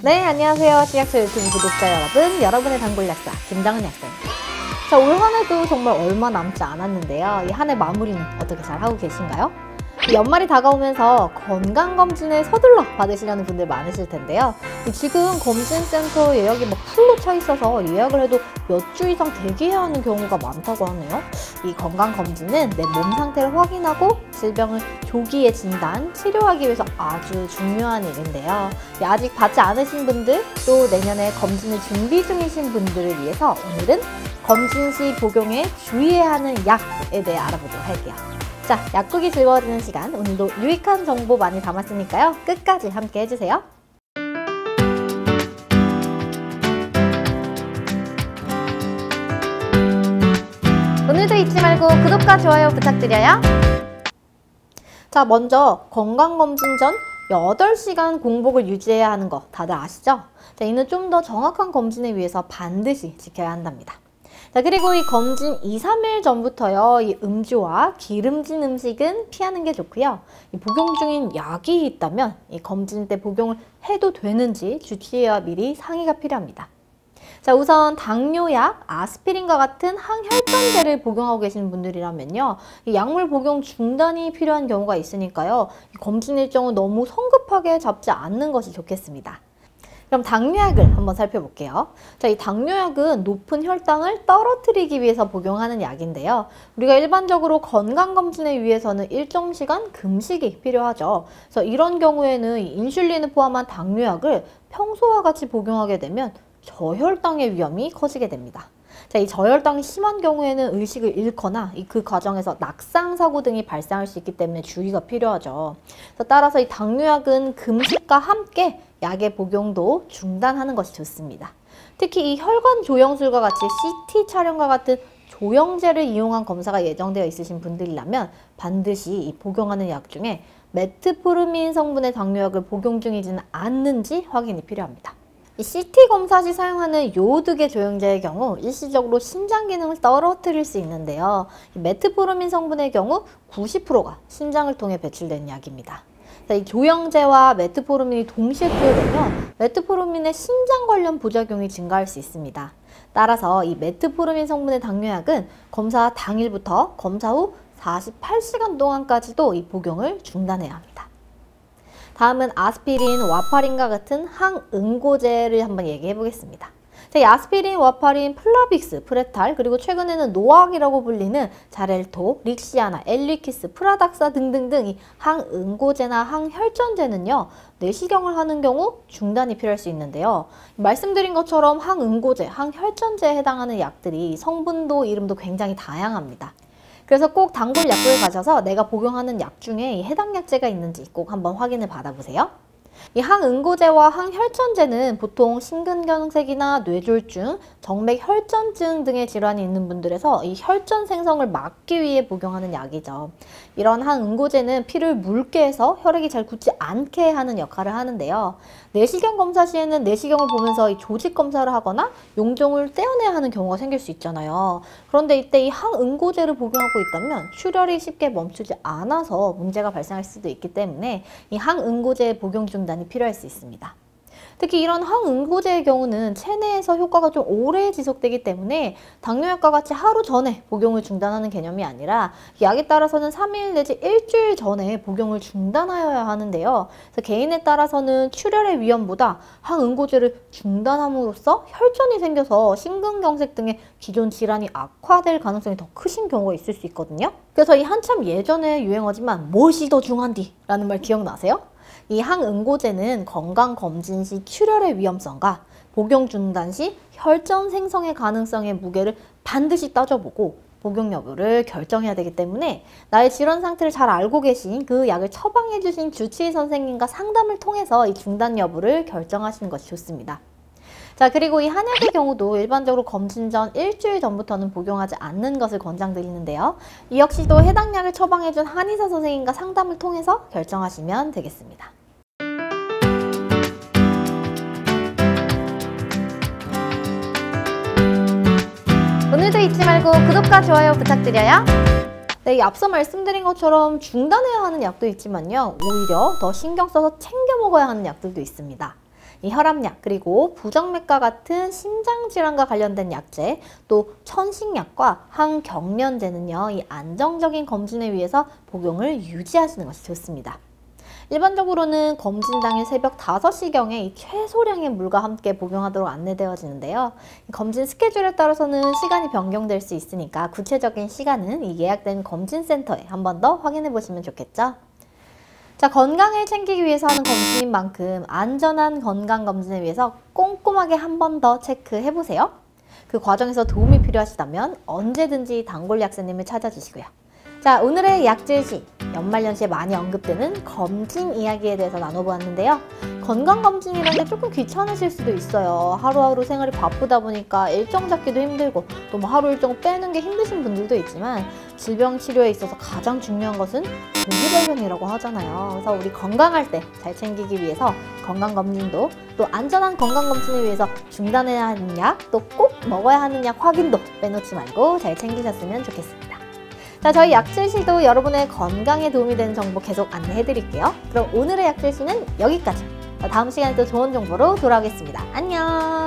네, 안녕하세요. 치약처 유튜브 구독자 여러분, 여러분의 단골 약사 김정은 약사입니다. 자, 올 한 해도 정말 얼마 남지 않았는데요. 이 한 해 마무리는 어떻게 잘 하고 계신가요? 연말이 다가오면서 건강검진을 서둘러 받으시려는 분들 많으실 텐데요. 지금 검진센터 예약이 막 풀로 차 있어서 예약을 해도 몇 주 이상 대기해야 하는 경우가 많다고 하네요. 이 건강검진은 내 몸 상태를 확인하고 질병을 조기에 진단, 치료하기 위해서 아주 중요한 일인데요. 아직 받지 않으신 분들, 또 내년에 검진을 준비 중이신 분들을 위해서 오늘은 검진 시 복용에 주의해야 하는 약에 대해 알아보도록 할게요. 자, 약국이 즐거워지는 시간, 오늘도 유익한 정보 많이 담았으니까요. 끝까지 함께 해주세요. 오늘도 잊지 말고 구독과 좋아요 부탁드려요. 자, 먼저 건강검진 전 8시간 공복을 유지해야 하는 거 다들 아시죠? 자, 이는 좀 더 정확한 검진을 위해서 반드시 지켜야 한답니다. 자, 그리고 이 검진 2, 3일 전부터요, 이 음주와 기름진 음식은 피하는 게 좋고요. 이 복용 중인 약이 있다면 이 검진 때 복용을 해도 되는지 주치의와 미리 상의가 필요합니다. 자, 우선 당뇨약, 아스피린과 같은 항혈전제를 복용하고 계시는 분들이라면요, 이 약물 복용 중단이 필요한 경우가 있으니까요, 이 검진 일정을 너무 성급하게 잡지 않는 것이 좋겠습니다. 그럼 당뇨약을 한번 살펴볼게요. 자, 이 당뇨약은 높은 혈당을 떨어뜨리기 위해서 복용하는 약인데요. 우리가 일반적으로 건강검진을 위해서는 일정 시간 금식이 필요하죠. 그래서 이런 경우에는 인슐린을 포함한 당뇨약을 평소와 같이 복용하게 되면 저혈당의 위험이 커지게 됩니다. 자, 이 저혈당이 심한 경우에는 의식을 잃거나 그 과정에서 낙상사고 등이 발생할 수 있기 때문에 주의가 필요하죠. 따라서 이 당뇨약은 금식과 함께 약의 복용도 중단하는 것이 좋습니다. 특히 이 혈관 조영술과 같이 CT 촬영과 같은 조영제를 이용한 검사가 예정되어 있으신 분들이라면 반드시 이 복용하는 약 중에 메트포르민 성분의 당뇨약을 복용 중이지는 않는지 확인이 필요합니다. 이 CT 검사 시 사용하는 요오드계 조영제의 경우 일시적으로 심장 기능을 떨어뜨릴 수 있는데요. 이 메트포르민 성분의 경우 90%가 심장을 통해 배출되는 약입니다. 이 조영제와 메트포르민이 동시에 투여되면 메트포르민의 심장 관련 부작용이 증가할 수 있습니다. 따라서 이 메트포르민 성분의 당뇨약은 검사 당일부터 검사 후 48시간 동안까지도 이 복용을 중단해야 합니다. 다음은 아스피린, 와파린과 같은 항응고제를 한번 얘기해 보겠습니다. 자, 이 아스피린, 와파린, 플라빅스, 프레탈, 그리고 최근에는 노악이라고 불리는 자렐토, 릭시아나, 엘리키스, 프라닥사 등등등 이 항응고제나 항혈전제는요, 내시경을 하는 경우 중단이 필요할 수 있는데요. 말씀드린 것처럼 항응고제, 항혈전제에 해당하는 약들이 성분도 이름도 굉장히 다양합니다. 그래서 꼭 단골 약국에 가셔서 내가 복용하는 약 중에 해당 약제가 있는지 꼭 한번 확인을 받아보세요. 이 항응고제와 항혈전제는 보통 심근경색이나 뇌졸중, 정맥혈전증 등의 질환이 있는 분들에서 이 혈전 생성을 막기 위해 복용하는 약이죠. 이런 항응고제는 피를 묽게 해서 혈액이 잘 굳지 않게 하는 역할을 하는데요. 내시경 검사 시에는 내시경을 보면서 이 조직 검사를 하거나 용종을 떼어내야 하는 경우가 생길 수 있잖아요. 그런데 이때 이 항응고제를 복용하고 있다면 출혈이 쉽게 멈추지 않아서 문제가 발생할 수도 있기 때문에 이 항응고제 복용 중단이 필요할 수 있습니다. 특히 이런 항응고제의 경우는 체내에서 효과가 좀 오래 지속되기 때문에 당뇨약과 같이 하루 전에 복용을 중단하는 개념이 아니라 약에 따라서는 3일 내지 일주일 전에 복용을 중단하여야 하는데요. 그래서 개인에 따라서는 출혈의 위험보다 항응고제를 중단함으로써 혈전이 생겨서 심근경색 등의 기존 질환이 악화될 가능성이 더 크신 경우가 있을 수 있거든요. 그래서 이 한참 예전에 유행어지만 무엇이 더 중한디? 라는 말 기억나세요? 이 항응고제는 건강검진 시 출혈의 위험성과 복용 중단 시 혈전 생성의 가능성의 무게를 반드시 따져보고 복용 여부를 결정해야 되기 때문에 나의 질환 상태를 잘 알고 계신 그 약을 처방해 주신 주치의 선생님과 상담을 통해서 이 중단 여부를 결정하시는 것이 좋습니다. 자, 그리고 이 한약의 경우도 일반적으로 검진 전 일주일 전부터는 복용하지 않는 것을 권장드리는데요. 이 역시도 해당 약을 처방해준 한의사 선생님과 상담을 통해서 결정하시면 되겠습니다. 오늘도 잊지 말고 구독과 좋아요 부탁드려요. 네, 앞서 말씀드린 것처럼 중단해야 하는 약도 있지만요, 오히려 더 신경 써서 챙겨 먹어야 하는 약들도 있습니다. 이 혈압약, 그리고 부정맥과 같은 심장질환과 관련된 약제, 또 천식약과 항경련제는요, 이 안정적인 검진을 위해서 복용을 유지하시는 것이 좋습니다. 일반적으로는 검진 당일 새벽 5시경에 이 최소량의 물과 함께 복용하도록 안내되어지는데요. 검진 스케줄에 따라서는 시간이 변경될 수 있으니까 구체적인 시간은 이 예약된 검진센터에 한 번 더 확인해 보시면 좋겠죠. 자, 건강을 챙기기 위해서 하는 검진인 만큼 안전한 건강검진을 위해서 꼼꼼하게 한 번 더 체크해 보세요. 그 과정에서 도움이 필요하시다면 언제든지 단골 약사님을 찾아주시고요. 자, 오늘의 약질시, 연말연시에 많이 언급되는 검진 이야기에 대해서 나눠보았는데요. 건강검진이라는 게 조금 귀찮으실 수도 있어요. 하루하루 생활이 바쁘다 보니까 일정 잡기도 힘들고 또 뭐 하루 일정 빼는 게 힘드신 분들도 있지만 질병 치료에 있어서 가장 중요한 것은 동기발견이라고 하잖아요. 그래서 우리 건강할 때 잘 챙기기 위해서 건강검진도, 또 안전한 건강검진을 위해서 중단해야 하는 약, 또 꼭 먹어야 하는 약 확인도 빼놓지 말고 잘 챙기셨으면 좋겠습니다. 자, 저희 약질시도 여러분의 건강에 도움이 되는 정보 계속 안내해 드릴게요. 그럼 오늘의 약질시는 여기까지. 다음 시간에 또 좋은 정보로 돌아오겠습니다. 안녕!